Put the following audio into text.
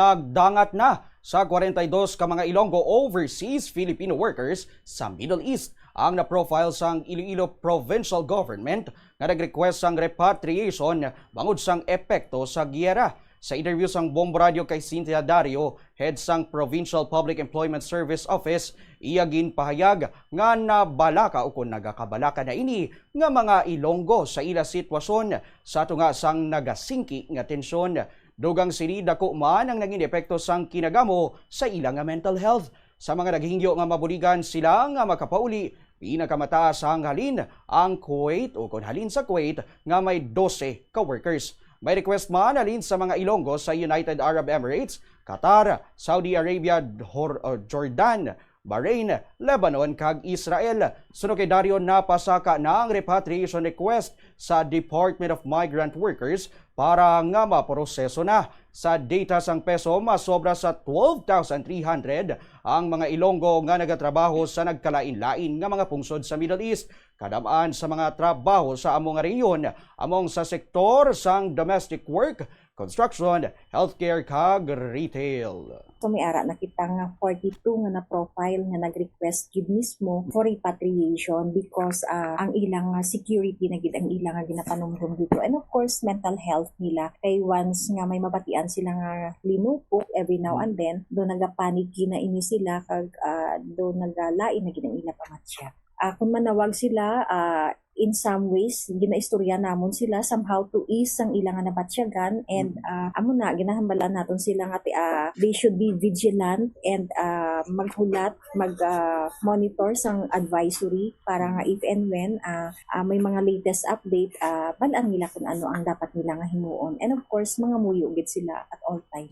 Nagdangat na sa 42 ka mga Ilonggo overseas Filipino workers sa Middle East ang na-profile sang Iloilo Provincial Government nga nag-request sang repatriation bangod sang epekto sa giyera. Sa interview sang Bombo Radio kay Cynthia Dario, head sang Provincial Public Employment Service Office, iya ginpahayag nga nabalaka o kung nagakabalaka na ini nga mga Ilonggo sa ila sitwasyon sa tunga sang nagasingki nga tensyon. Dugang sini dako man ang naging epekto sang kinagamo sa ilang nga mental health. Sa mga naghingyo nga mabuligan sila nga makapauli, pinakamataas ang halin ang Kuwait o kung halin sa Kuwait nga may 12 ka-workers. May request man halin sa mga Ilonggo sa United Arab Emirates, Qatar, Saudi Arabia, Jordan, Bahrain, Lebanon kag Israel. Sunod kay Dario, napasaka na ang repatriation request sa Department of Migrant Workers para nga maproseso na. Sa data sang peso, masobra sa 12,300 ang mga Ilonggo nga nagatrabaho sa nagkalain-lain nga mga pungsod sa Middle East. Kadamaan sa mga trabaho sa among nga rehiyon, among sa sektor sang domestic work, construction, healthcare kag retail. So may ara nakita nga 42 nga na profile nga nag-request gid mismo for repatriation because ang ilang security na gid ang ilang nga ginapanumdum dito, and of course mental health nila kay once nga may mabatian sila nga linupok every now and then do nagapanik na ini sila kag do nagalain na gid ang ila pamatsya. Kung manawag sila, in some ways, ginaistorya namon sila somehow to ease ang ilang nabatsyagan, and amo na, ginahambalan naton sila nga they should be vigilant and maghulat, mag-monitor sang advisory para nga if and when may mga latest update, balaan nila kung ano ang dapat nila nga himuon. And of course, mga muyo gid sila at all time.